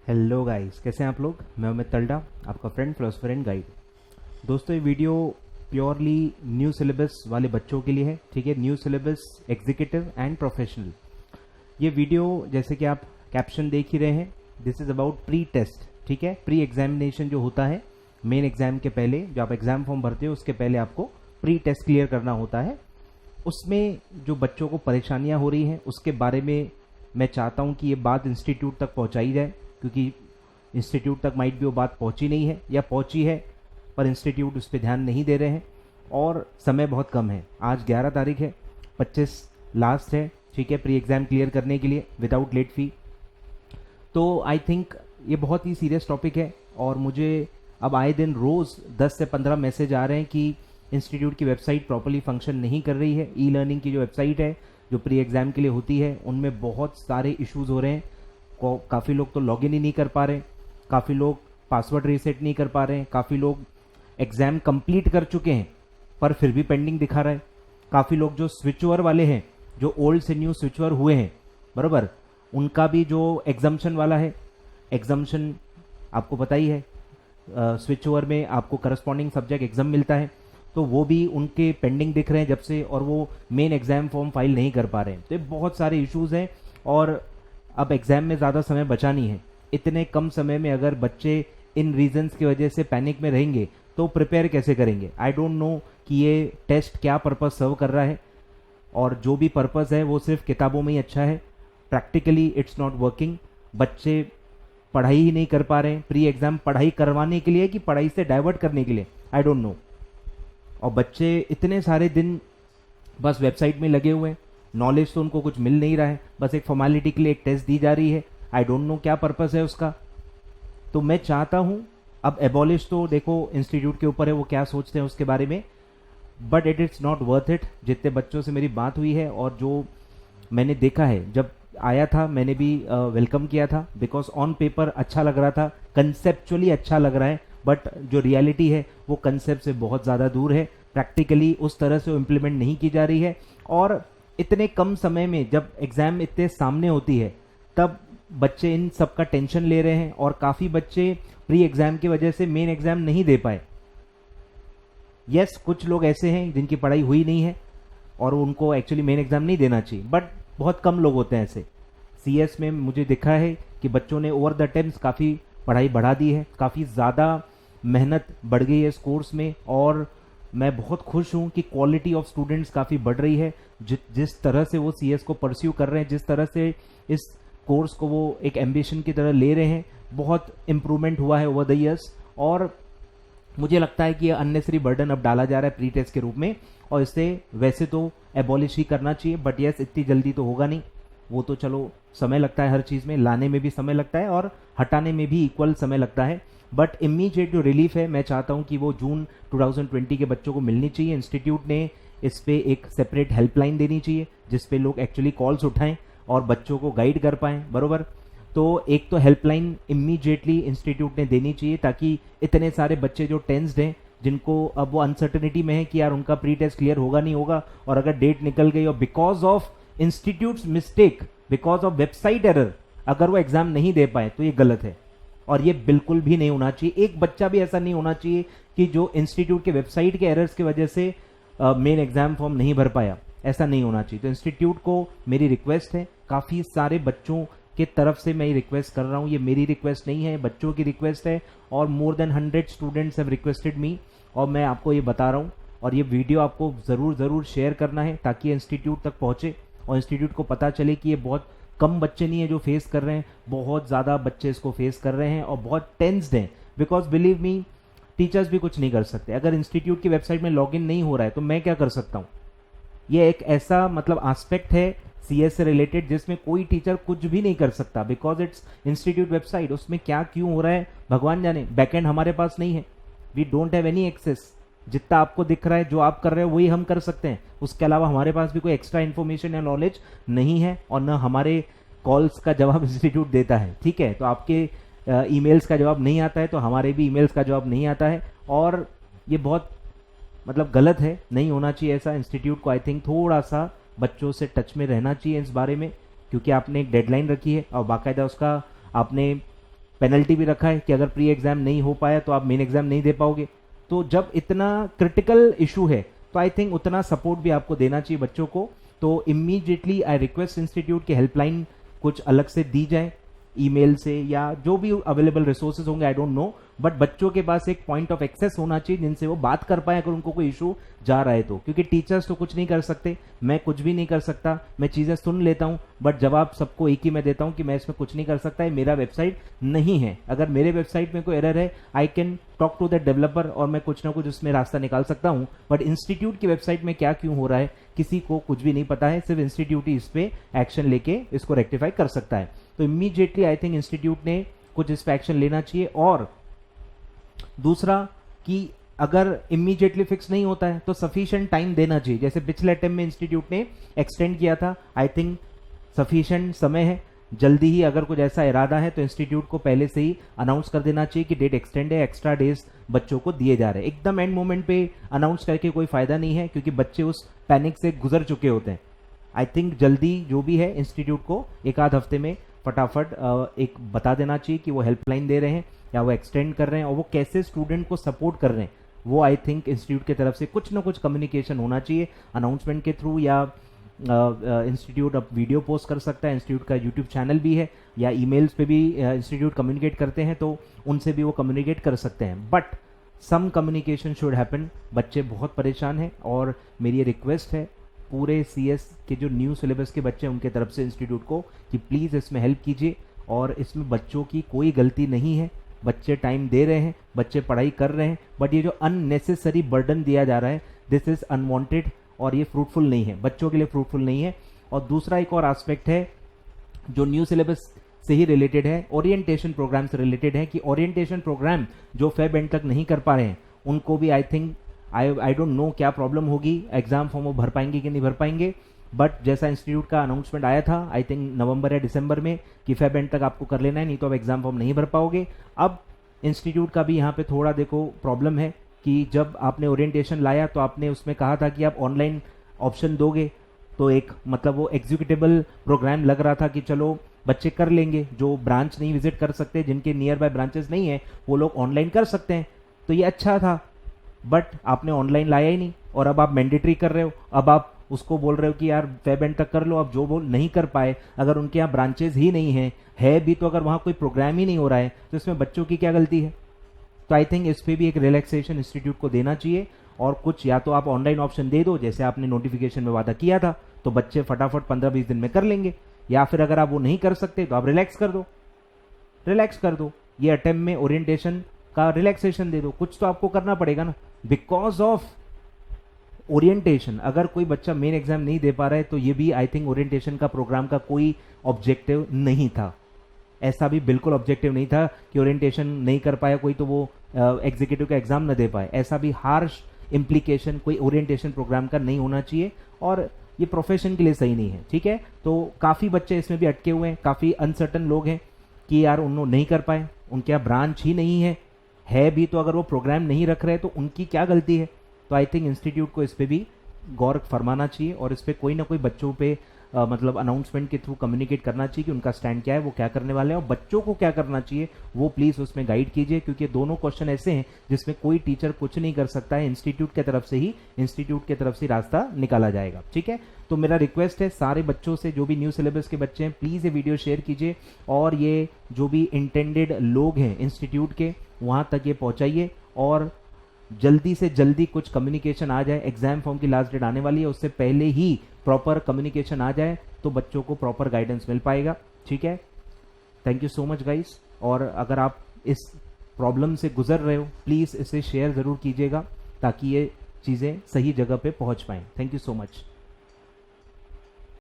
Hello guys, कैसे हैं आप लोग। मैं अमित तल्डा, आपका फ्रेंड, फिलोसफर एंड गाइड। दोस्तों, ये वीडियो प्योरली न्यू सिलेबस वाले बच्चों के लिए है। ठीक है, new syllabus, executive and professional. ये वीडियो जैसे कि आप कैप्शन देख ही रहे हैं, this is about pre test. ठीक है, प्री एग्जामिनेशन जो होता है मेन एग्जाम के पहले, जो आप एग्जाम फॉर्म भरते हो उसके पहले आपको प्री टेस्ट क्लियर करना होता है। उसमें जो बच्चों को परेशानियां हो रही हैं उसके बारे में मैं चाहता हूं कि ये बात इंस्टीट्यूट तक पहुंचाई जाए, क्योंकि इंस्टीट्यूट तक माइट भी वो बात पहुंची नहीं है या पहुंची है पर इंस्टीट्यूट उस पर ध्यान नहीं दे रहे हैं और समय बहुत कम है। आज 11 तारीख है, 25 लास्ट है। ठीक है, प्री एग्जाम क्लियर करने के लिए विदाउट लेट फी। तो आई थिंक ये बहुत ही सीरियस टॉपिक है और मुझे अब आए दिन रोज़ 10 से 15 मैसेज आ रहे हैं कि इंस्टीट्यूट की वेबसाइट प्रॉपर्ली फंक्शन नहीं कर रही है। ई लर्निंग की जो वेबसाइट है जो प्री एग्जाम के लिए होती है उनमें बहुत सारे इश्यूज हो रहे हैं। काफ़ी लोग तो लॉगिन ही नहीं कर पा रहे, काफ़ी लोग पासवर्ड रीसेट नहीं कर पा रहे हैं, काफ़ी लोग एग्जाम कंप्लीट कर चुके हैं पर फिर भी पेंडिंग दिखा रहा है। काफ़ी लोग जो स्विच ओवर वाले हैं, जो ओल्ड से न्यू स्विच ओवर हुए हैं, बराबर, उनका भी जो एग्जाम्शन वाला है, एग्जाम्शन आपको पता ही है, स्विच ओवर में आपको करस्पॉन्डिंग सब्जेक्ट एग्जाम मिलता है, तो वो भी उनके पेंडिंग दिख रहे हैं जब से, और वो मेन एग्जाम फॉर्म फाइल नहीं कर पा रहे हैं। तो ये बहुत सारे इश्यूज हैं और अब एग्जाम में ज़्यादा समय बचा नहीं है। इतने कम समय में अगर बच्चे इन रीजंस की वजह से पैनिक में रहेंगे तो प्रिपेयर कैसे करेंगे। आई डोंट नो कि ये टेस्ट क्या पर्पस सर्व कर रहा है, और जो भी पर्पस है वो सिर्फ किताबों में ही अच्छा है, प्रैक्टिकली इट्स नॉट वर्किंग। बच्चे पढ़ाई ही नहीं कर पा रहे हैं। प्री एग्जाम पढ़ाई करवाने के लिए कि पढ़ाई से डाइवर्ट करने के लिए, आई डोंट नो। और बच्चे इतने सारे दिन बस वेबसाइट में लगे हुए हैं, नॉलेज तो उनको कुछ मिल नहीं रहा है, बस एक फॉर्मेलिटी के लिए एक टेस्ट दी जा रही है। आई डोंट नो क्या पर्पस है उसका। तो मैं चाहता हूं, अब एबॉलिश तो देखो इंस्टीट्यूट के ऊपर है, वो क्या सोचते हैं उसके बारे में, but it is not worth it. जितने बच्चों से मेरी बात हुई है और जो मैंने देखा है, जब आया था मैंने भी वेलकम किया था, बिकॉज ऑन पेपर अच्छा लग रहा था, कंसेप्चुअली अच्छा लग रहा है, बट जो रियलिटी है वो कंसेप्ट से बहुत ज़्यादा दूर है। प्रैक्टिकली उस तरह से वो इम्प्लीमेंट नहीं की जा रही है, और इतने कम समय में जब एग्जाम इतने सामने होती है तब बच्चे इन सब का टेंशन ले रहे हैं, और काफ़ी बच्चे प्री एग्जाम की वजह से मेन एग्जाम नहीं दे पाए। यस, कुछ लोग ऐसे हैं जिनकी पढ़ाई हुई नहीं है और उनको एक्चुअली मेन एग्जाम नहीं देना चाहिए, बट बहुत कम लोग होते हैं ऐसे। सीएस में मुझे दिखा है कि बच्चों ने ओवर द टाइम्स काफ़ी पढ़ाई बढ़ा दी है, काफ़ी ज़्यादा मेहनत बढ़ गई है इस कोर्स में, और मैं बहुत खुश हूँ कि क्वालिटी ऑफ स्टूडेंट्स काफ़ी बढ़ रही है। जिस तरह से वो सीएस को परस्यू कर रहे हैं, जिस तरह से इस कोर्स को वो एक एम्बिशन की तरह ले रहे हैं, बहुत इम्प्रूवमेंट हुआ है ओवर द ईयर्स। और मुझे लगता है कि ये अननेसरी बर्डन अब डाला जा रहा है प्री टेस्ट के रूप में, और इससे वैसे तो एबॉलिश ही करना चाहिए, बट यस, इतनी जल्दी तो होगा नहीं। वो तो चलो समय लगता है, हर चीज़ में लाने में भी समय लगता है और हटाने में भी इक्वल समय लगता है, बट इमीडिएट जो रिलीफ है मैं चाहता हूं कि वो जून 2020 के बच्चों को मिलनी चाहिए। इंस्टीट्यूट ने इस पे एक सेपरेट हेल्पलाइन देनी चाहिए जिस पे लोग एक्चुअली कॉल्स उठाएं और बच्चों को गाइड कर पाएं, बरोबर। तो एक तो हेल्पलाइन इमीडिएटली इंस्टीट्यूट ने देनी चाहिए, ताकि इतने सारे बच्चे जो टेंस्ड हैं, जिनको अब वो अनसर्टेनिटी में है कि यार उनका प्री टेस्ट क्लियर होगा नहीं होगा, और अगर डेट निकल गई और because of institutes mistake, because of website error, अगर वो एग्जाम नहीं दे पाए तो ये गलत है, और ये बिल्कुल भी नहीं होना चाहिए। एक बच्चा भी ऐसा नहीं होना चाहिए कि जो इंस्टीट्यूट के वेबसाइट के एरर्स की वजह से मेन एग्जाम फॉर्म नहीं भर पाया, ऐसा नहीं होना चाहिए। तो इंस्टीट्यूट को मेरी रिक्वेस्ट है, काफ़ी सारे बच्चों के तरफ से मैं ये रिक्वेस्ट कर रहा हूँ, ये मेरी रिक्वेस्ट नहीं है, बच्चों की रिक्वेस्ट है, और more than 100 students have requested मी, और मैं आपको ये बता रहा हूँ। और ये वीडियो आपको ज़रूर शेयर करना है ताकि इंस्टीट्यूट तक पहुँचे और इंस्टीट्यूट को पता चले कि ये बहुत कम बच्चे नहीं है जो फेस कर रहे हैं, बहुत ज़्यादा बच्चे इसको फेस कर रहे हैं और बहुत टेंस्ड हैं। बिकॉज बिलीव मी, टीचर्स भी कुछ नहीं कर सकते। अगर इंस्टीट्यूट की वेबसाइट में लॉगिन नहीं हो रहा है तो मैं क्या कर सकता हूँ। ये एक ऐसा मतलब एस्पेक्ट है सीएस से रिलेटेड जिसमें कोई टीचर कुछ भी नहीं कर सकता, बिकॉज इट्स इंस्टीट्यूट वेबसाइट। उसमें क्या क्यों हो रहा है भगवान जाने, बैकएंड हमारे पास नहीं है, we don't have any access. जितना आपको दिख रहा है, जो आप कर रहे हो वही हम कर सकते हैं, उसके अलावा हमारे पास भी कोई एक्स्ट्रा इन्फॉर्मेशन या नॉलेज नहीं है, और न हमारे कॉल्स का जवाब इंस्टीट्यूट देता है। ठीक है, तो आपके ईमेल्स का जवाब नहीं आता है तो हमारे भी ईमेल्स का जवाब नहीं आता है, और ये बहुत मतलब गलत है, नहीं होना चाहिए ऐसा। इंस्टीट्यूट को आई थिंक थोड़ा सा बच्चों से टच में रहना चाहिए इस बारे में, क्योंकि आपने एक डेडलाइन रखी है और बाकायदा उसका आपने पेनल्टी भी रखा है कि अगर प्री एग्जाम नहीं हो पाया तो आप मेन एग्जाम नहीं दे पाओगे। तो जब इतना क्रिटिकल इशू है तो आई थिंक उतना सपोर्ट भी आपको देना चाहिए बच्चों को। तो इमीडिएटली आई रिक्वेस्ट इंस्टीट्यूट की हेल्पलाइन कुछ अलग से दी जाए, ईमेल से या जो भी अवेलेबल रिसोर्सेज होंगे, आई डोंट नो, बट बच्चों के पास एक पॉइंट ऑफ एक्सेस होना चाहिए जिनसे वो बात कर पाए अगर उनको कोई इशू जा रहा है तो। क्योंकि टीचर्स तो कुछ नहीं कर सकते, मैं कुछ भी नहीं कर सकता, मैं चीजें सुन लेता हूं बट जवाब सबको एक ही मैं देता हूं कि मैं इसमें कुछ नहीं कर सकता, ये मेरा वेबसाइट नहीं है। अगर मेरे वेबसाइट में कोई एरर है I can talk to the developer और मैं कुछ ना कुछ उसमें रास्ता निकाल सकता हूं, बट इंस्टीट्यूट की वेबसाइट में क्या क्यों हो रहा है किसी को कुछ भी नहीं पता है, सिर्फ इंस्टीट्यूट ही इस पे एक्शन लेके इसको रेक्टिफाई कर सकता है। तो इमीडिएटली आई थिंक इंस्टीट्यूट ने कुछ इस पे एक्शन लेना चाहिए। और दूसरा कि अगर इमीडिएटली फिक्स नहीं होता है तो सफिशिएंट टाइम देना चाहिए, जैसे पिछले अटेम्प्ट में इंस्टीट्यूट ने एक्सटेंड किया था, आई थिंक सफिशिएंट समय है। जल्दी ही अगर कुछ ऐसा इरादा है तो इंस्टीट्यूट को पहले से ही अनाउंस कर देना चाहिए कि डेट एक्सटेंड है, एक्स्ट्रा डेज बच्चों को दिए जा रहे हैं। एकदम एंड मोमेंट पे अनाउंस करके कोई फायदा नहीं है क्योंकि बच्चे उस पैनिक से गुजर चुके होते हैं। आई थिंक जल्दी जो भी है इंस्टीट्यूट को एक आध हफ्ते में फटाफट एक बता देना चाहिए कि वो हेल्पलाइन दे रहे हैं या वो एक्सटेंड कर रहे हैं और वो कैसे स्टूडेंट को सपोर्ट कर रहे हैं। वो आई थिंक इंस्टीट्यूट की तरफ से कुछ ना कुछ कम्युनिकेशन होना चाहिए अनाउंसमेंट के थ्रू, या इंस्टीट्यूट अब वीडियो पोस्ट कर सकता है, इंस्टीट्यूट का यूट्यूब चैनल भी है, या ईमेल्स पे भी इंस्टीट्यूट कम्युनिकेट करते हैं तो उनसे भी वो कम्युनिकेट कर सकते हैं। But some communication should happen. बच्चे बहुत परेशान हैं और मेरी ये रिक्वेस्ट है पूरे CS के जो न्यू सिलेबस के बच्चे हैं उनके तरफ से इंस्टीट्यूट को कि प्लीज़ इसमें हेल्प कीजिए। और इसमें बच्चों की कोई गलती नहीं है, बच्चे टाइम दे रहे हैं, बच्चे पढ़ाई कर रहे हैं, बट ये जो अननेसेसरी बर्डन दिया जा रहा है दिस इज अनवांटेड और ये फ्रूटफुल नहीं है, बच्चों के लिए फ्रूटफुल नहीं है। और दूसरा एक और एस्पेक्ट है जो न्यू सिलेबस से ही रिलेटेड है, ओरिएंटेशन प्रोग्राम से रिलेटेड है कि ओरिएंटेशन प्रोग्राम जो फेब एंड तक नहीं कर पा रहे हैं उनको भी I think I don't know क्या प्रॉब्लम होगी, एग्जाम फॉर्म वो भर पाएंगे कि नहीं भर पाएंगे। बट जैसा इंस्टीट्यूट का अनाउंसमेंट आया था आई थिंक नवंबर या दिसंबर में कि फेब एंड तक आपको कर लेना है, नहीं तो आप एग्जाम फॉर्म नहीं भर पाओगे। अब इंस्टीट्यूट का भी यहाँ पे थोड़ा देखो प्रॉब्लम है कि जब आपने ओरिएंटेशन लाया तो आपने उसमें कहा था कि आप ऑनलाइन ऑप्शन दोगे, तो एक मतलब वो एग्जीक्यूटेबल प्रोग्राम लग रहा था कि चलो बच्चे कर लेंगे, जो ब्रांच नहीं विजिट कर सकते, जिनके नियर बाय ब्रांचेस नहीं है वो लोग ऑनलाइन कर सकते हैं, तो ये अच्छा था। बट आपने ऑनलाइन लाया ही नहीं और अब आप मैंडेटरी कर रहे हो, अब आप उसको बोल रहे हो कि यार फेब एंड तक कर लो। अब जो बोल नहीं कर पाए, अगर उनके यहाँ ब्रांचेस ही नहीं है भी तो अगर वहाँ कोई प्रोग्राम ही नहीं हो रहा है तो इसमें बच्चों की क्या गलती है। तो आई थिंक इस पे भी एक रिलैक्सेशन इंस्टीट्यूट को देना चाहिए और कुछ या तो आप ऑनलाइन ऑप्शन दे दो जैसे आपने नोटिफिकेशन में वादा किया था, तो बच्चे फटाफट 15-20 दिन में कर लेंगे, या फिर अगर आप वो नहीं कर सकते तो आप रिलैक्स कर दो, ये अटेम्प्ट में ओरिएंटेशन का रिलैक्सेशन दे दो, कुछ तो आपको करना पड़ेगा ना। बिकॉज ऑफ ओरिएंटेशन अगर कोई बच्चा मेन एग्जाम नहीं दे पा रहा है तो ये भी आई थिंक ओरिएंटेशन का प्रोग्राम का कोई ऑब्जेक्टिव नहीं था, ऐसा भी बिल्कुल ऑब्जेक्टिव नहीं था कि ओरिएंटेशन नहीं कर पाया कोई तो वो एग्जीक्यूटिव का एग्जाम न दे पाए, ऐसा भी हार्श इम्प्लीकेशन कोई ओरिएंटेशन प्रोग्राम का नहीं होना चाहिए और ये प्रोफेशन के लिए सही नहीं है। ठीक है, तो काफ़ी बच्चे इसमें भी अटके हुए हैं, काफ़ी अनसर्टन लोग हैं कि यार उन्होंने नहीं कर पाए, उनके यहाँ ब्रांच ही नहीं है भी तो अगर वो प्रोग्राम नहीं रख रहे तो उनकी क्या गलती है। तो आई थिंक इंस्टीट्यूट को इस पे भी गौर फरमाना चाहिए और इस पे कोई ना कोई बच्चों पे मतलब अनाउंसमेंट के थ्रू कम्युनिकेट करना चाहिए कि उनका स्टैंड क्या है, वो क्या करने वाले हैं और बच्चों को क्या करना चाहिए वो प्लीज़ उसमें गाइड कीजिए, क्योंकि दोनों क्वेश्चन ऐसे हैं जिसमें कोई टीचर कुछ नहीं कर सकता है, इंस्टीट्यूट की तरफ से रास्ता निकाला जाएगा। ठीक है, तो मेरा रिक्वेस्ट है सारे बच्चों से, जो भी न्यू सिलेबस के बच्चे हैं प्लीज़ ये वीडियो शेयर कीजिए और ये जो भी इंटेंडेड लोग हैं इंस्टीट्यूट के वहाँ तक ये पहुँचाइए और जल्दी से जल्दी कुछ कम्युनिकेशन आ जाए। एग्जाम फॉर्म की लास्ट डेट आने वाली है, उससे पहले ही प्रॉपर कम्युनिकेशन आ जाए तो बच्चों को प्रॉपर गाइडेंस मिल पाएगा। ठीक है, thank you so much guys. और अगर आप इस प्रॉब्लम से गुजर रहे हो प्लीज़ इसे शेयर ज़रूर कीजिएगा ताकि ये चीज़ें सही जगह पे पहुंच पाएँ। Thank you so much.